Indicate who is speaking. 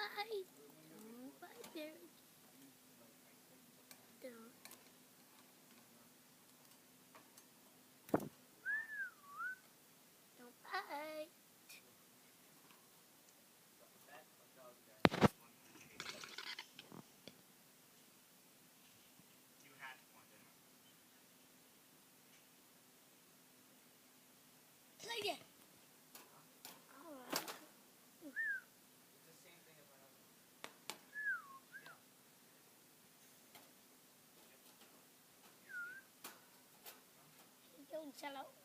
Speaker 1: bite. Don't bite, Derek. Don't. Don't bite. Play it. Alright. Don't sell out.